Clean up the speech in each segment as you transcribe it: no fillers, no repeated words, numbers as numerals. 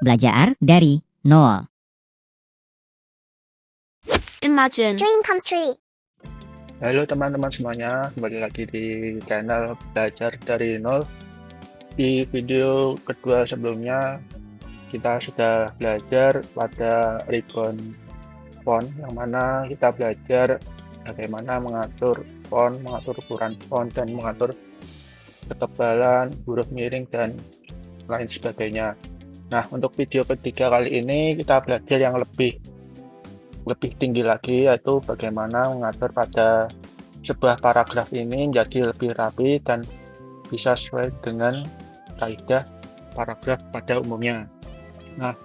Belajar dari nol. Imagine. Dream comes true. Halo teman-teman semuanya, kembali lagi di channel Belajar dari Nol. Di video kedua sebelumnya, kita sudah belajar pada ribbon font, yang mana kita belajar bagaimana mengatur font, mengatur ukuran font, dan mengatur ketebalan, huruf miring, dan lain sebagainya. Nah, untuk video ketiga kali ini kita belajar yang lebih tinggi lagi, yaitu bagaimana mengatur pada sebuah paragraf ini menjadi lebih rapi dan bisa sesuai dengan kaidah paragraf pada umumnya. Nah,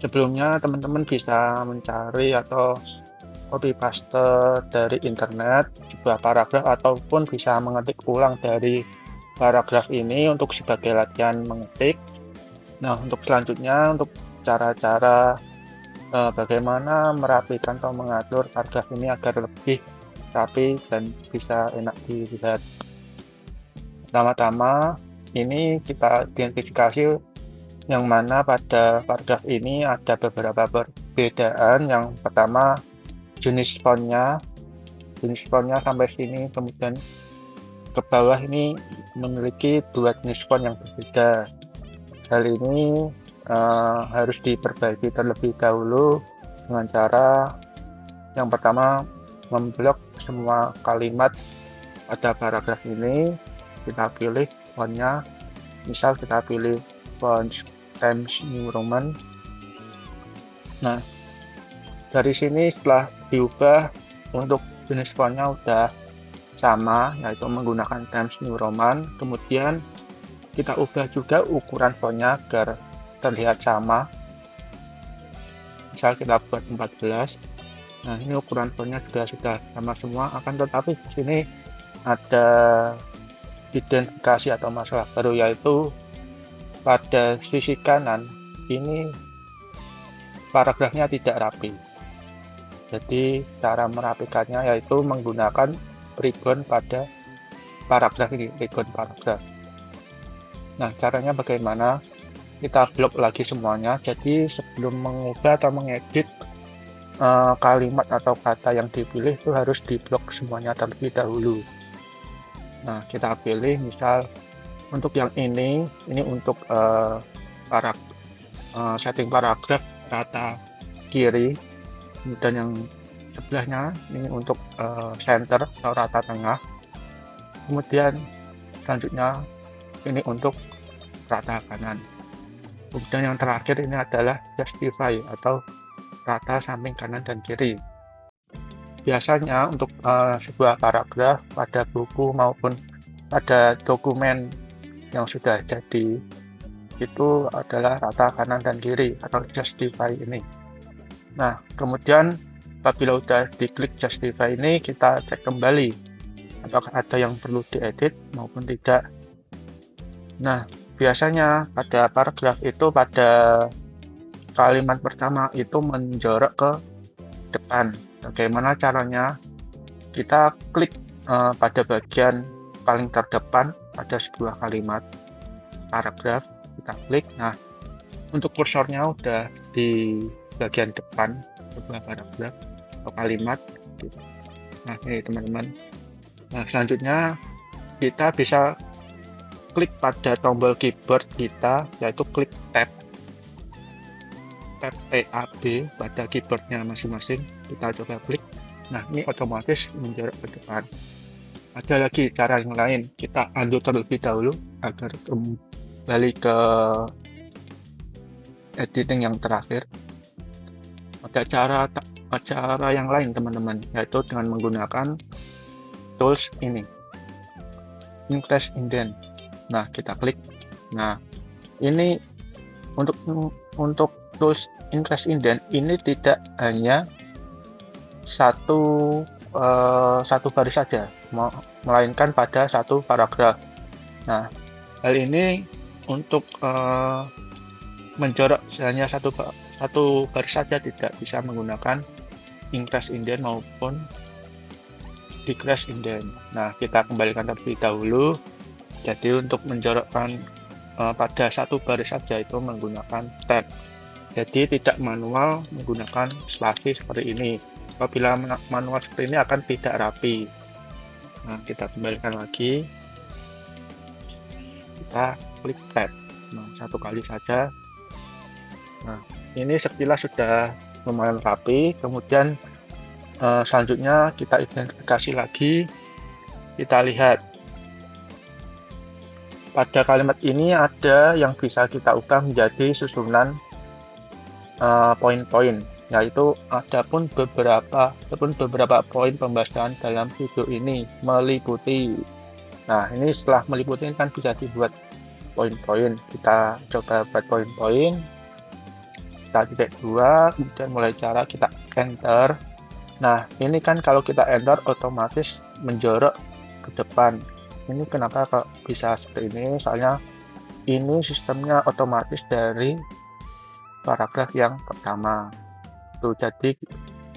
sebelumnya teman-teman bisa mencari atau copy paste dari internet sebuah paragraf, ataupun bisa mengetik ulang dari paragraf ini untuk sebagai latihan mengetik. Nah, untuk selanjutnya, untuk cara-cara bagaimana merapikan atau mengatur paragraf ini agar lebih rapi dan bisa enak dilihat. Pertama-tama, ini kita identifikasi yang mana pada paragraf ini ada beberapa perbedaan. Yang pertama, jenis fontnya sampai sini, kemudian ke bawah ini memiliki dua jenis font yang berbeda. Hal ini harus diperbaiki terlebih dahulu dengan cara yang pertama, memblok semua kalimat pada paragraf ini. Kita pilih fontnya, misal kita pilih font Times New Roman. Nah, dari sini setelah diubah, untuk jenis fontnya udah sama, yaitu menggunakan Times New Roman. Kemudian kita ubah juga ukuran fontnya agar terlihat sama. Misal kita buat 14. Nah, ini ukuran fontnya juga sudah sama semua. Akan tetapi di sini ada identifikasi atau masalah baru, yaitu pada sisi kanan ini paragrafnya tidak rapi. Jadi cara merapikannya yaitu menggunakan ribbon pada paragraf ini, ribbon paragraf. Nah, caranya bagaimana? Kita blok lagi semuanya. Jadi sebelum mengubah atau mengedit kalimat atau kata yang dipilih itu harus diblok semuanya terlebih dahulu. Nah, kita pilih misal untuk yang ini untuk setting paragraf rata kiri, kemudian yang sebelahnya ini untuk center atau rata tengah, kemudian selanjutnya ini untuk rata kanan, kemudian yang terakhir ini adalah justify atau rata samping kanan dan kiri. Biasanya untuk sebuah paragraf pada buku maupun pada dokumen yang sudah jadi itu adalah rata kanan dan kiri atau justify ini. Nah, kemudian apabila sudah diklik justify ini, kita cek kembali apakah ada yang perlu diedit maupun tidak. Nah, biasanya pada paragraf itu pada kalimat pertama itu menjorok ke depan. Bagaimana caranya? Kita klik pada bagian paling terdepan pada sebuah kalimat paragraf, kita klik. Nah, untuk kursornya udah di bagian depan sebuah paragraf atau kalimat. Nah, ini teman-teman. Nah, selanjutnya kita bisa klik pada tombol keyboard kita, yaitu klik tab TAB pada keyboardnya masing-masing. Kita coba klik. Nah, ini otomatis menjorok ke depan. Ada lagi cara yang lain, kita undo terlebih dahulu agar kembali ke editing yang terakhir. Ada cara yang lain teman-teman, yaitu dengan menggunakan tools ini, increase indent. Nah, kita klik. Nah, ini untuk tools increase indent ini tidak hanya satu baris saja, melainkan pada satu paragraf. Nah, hal ini untuk menjorok hanya satu baris saja, tidak bisa menggunakan increase indent maupun decrease indent. Nah, kita kembalikan terlebih dahulu. Jadi untuk menjorokkan pada satu baris saja itu menggunakan tab. Jadi tidak manual menggunakan spasi seperti ini. Apabila manual seperti ini akan tidak rapi. Nah, kita kembalikan lagi. Kita klik tab. Nah, satu kali saja. Nah, ini sekilas sudah lumayan rapi. Kemudian selanjutnya kita identifikasi lagi. Kita lihat pada kalimat ini ada yang bisa kita ubah menjadi susunan poin-poin, yaitu ada pun beberapa poin pembahasan dalam video ini meliputi. Nah, ini setelah meliputi kan bisa dibuat poin-poin. Kita coba buat poin-poin. Kita titik 2, kemudian mulai cara kita enter. Nah, ini kan kalau kita enter otomatis menjorok ke depan. Ini kenapa kok bisa seperti ini? Soalnya ini sistemnya otomatis dari paragraf yang pertama. Tuh, jadi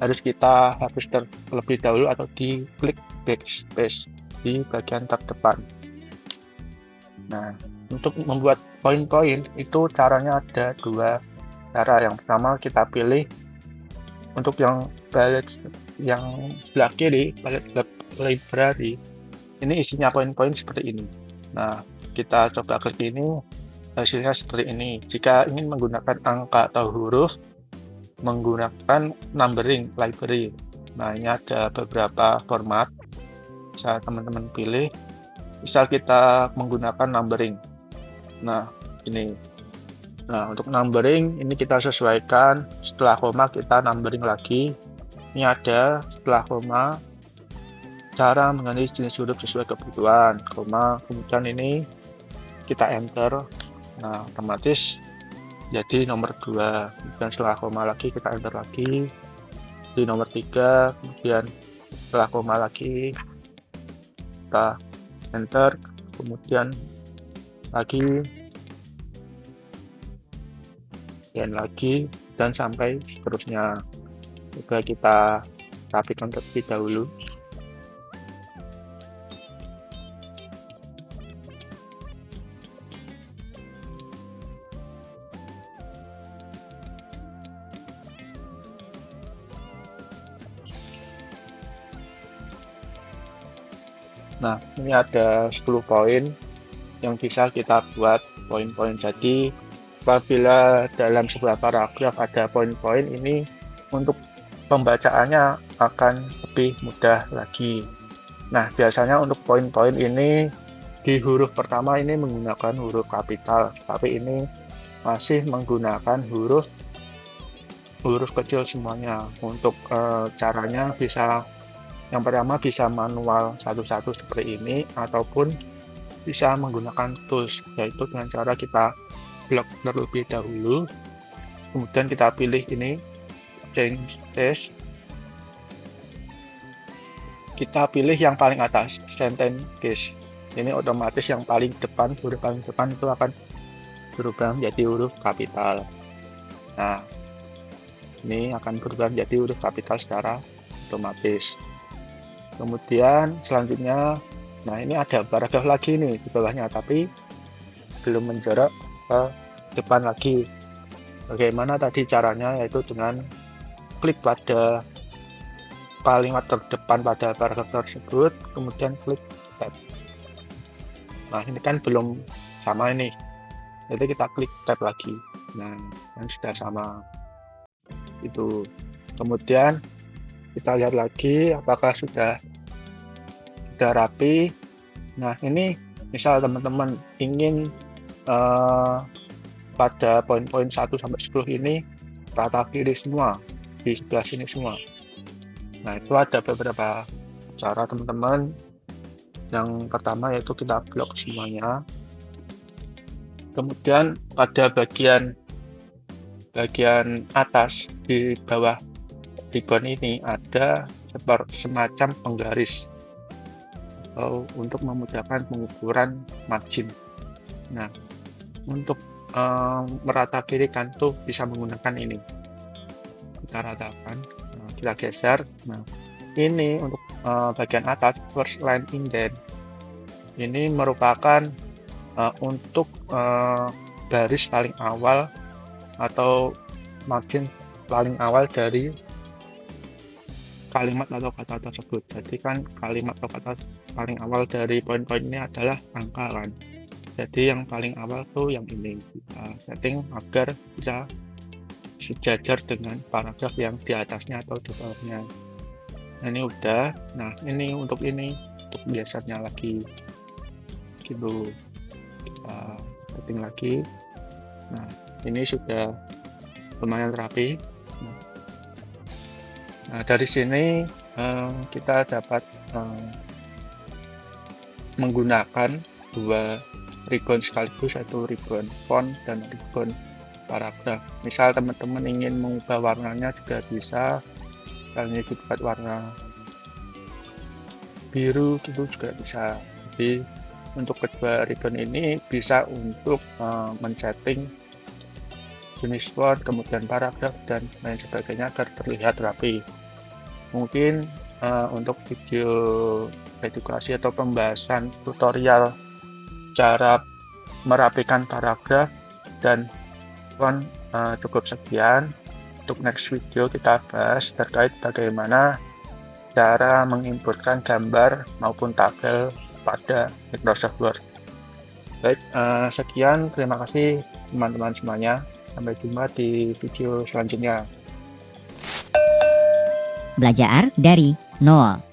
harus kita hapus terlebih dahulu atau diklik backspace di bagian terdepan. Nah, untuk membuat poin-poin itu caranya ada dua cara. Yang pertama kita pilih untuk yang sebelah kiri, balik library, ini isinya poin-poin seperti ini. Nah, kita coba klik ini, hasilnya seperti ini. Jika ingin menggunakan angka atau huruf, menggunakan numbering library. Nah, ini ada beberapa format, bisa teman-teman pilih. Misal kita menggunakan numbering. Nah, ini. Nah, untuk numbering ini kita sesuaikan. Setelah koma kita numbering lagi. Ini ada setelah koma cara mengganti jenis huruf sesuai kebutuhan, koma, kemudian ini kita enter. Nah, otomatis jadi nomor 2. Kemudian setelah koma lagi kita enter lagi di nomor 3, kemudian setelah koma lagi kita enter, kemudian lagi dan lagi, dan sampai seterusnya. Coba kita rapikan terlebih dahulu. Nah, ini ada 10 poin yang bisa kita buat poin-poin. Jadi apabila dalam sebuah paragraf ada poin-poin ini, untuk pembacaannya akan lebih mudah lagi. Nah, biasanya untuk poin-poin ini di huruf pertama ini menggunakan huruf kapital, tapi ini masih menggunakan huruf kecil semuanya. Untuk caranya bisa, yang pertama bisa manual satu-satu seperti ini, ataupun bisa menggunakan tools, yaitu dengan cara kita blok terlebih dahulu, kemudian kita pilih ini change text, kita pilih yang paling atas sentence case. Ini otomatis yang paling depan, huruf paling depan itu akan berubah menjadi huruf kapital. Nah, ini akan berubah menjadi huruf kapital secara otomatis. Kemudian selanjutnya, nah ini ada paragraf lagi nih di bawahnya, tapi belum menjorok ke depan lagi. Bagaimana tadi caranya? Yaitu dengan klik pada kalimat terdepan pada paragraf tersebut, kemudian klik tab. Nah, ini kan belum sama ini, jadi kita klik tab lagi. Nah, kan sudah sama itu. Kemudian kita lihat lagi apakah sudah rapi. Nah, ini misal teman-teman ingin pada poin-poin 1 sampai 10 ini rata kiri semua, di sebelah sini semua. Nah, itu ada beberapa cara teman-teman. Yang pertama yaitu kita blok semuanya. Kemudian pada bagian atas di bawah ribbon ini ada semacam penggaris untuk memudahkan pengukuran margin. Nah, untuk merata kiri kan tuh bisa menggunakan ini. Kita ratakan, kita geser. Nah, ini untuk bagian atas first line indent. Ini merupakan Untuk baris paling awal atau margin paling awal dari kalimat atau kata tersebut. Jadi kan kalimat atau kata paling awal dari poin-poin ini adalah angka kan. Jadi yang paling awal tuh yang ini kita setting agar bisa sejajar dengan paragraf yang di atasnya atau di bawahnya. Nah, ini udah. Nah, ini untuk biasanya lagi gitu kita setting lagi. Nah, ini sudah lumayan rapi. Nah, dari sini kita dapat menggunakan dua ribbon sekaligus, yaitu ribbon font dan ribbon paragraf. Misal teman-teman ingin mengubah warnanya juga bisa, misalnya dibuat warna biru gitu juga bisa. Jadi untuk kedua ribbon ini bisa untuk men-setting jenis font, kemudian paragraf dan lain sebagainya agar terlihat rapi. Mungkin untuk video edukasi atau pembahasan tutorial cara merapikan paragraf dan font cukup sekian. Untuk next video kita bahas terkait bagaimana cara menginputkan gambar maupun tabel pada Microsoft Word. Baik, sekian, terima kasih teman-teman semuanya. Sampai jumpa di video selanjutnya. Belajar dari nol.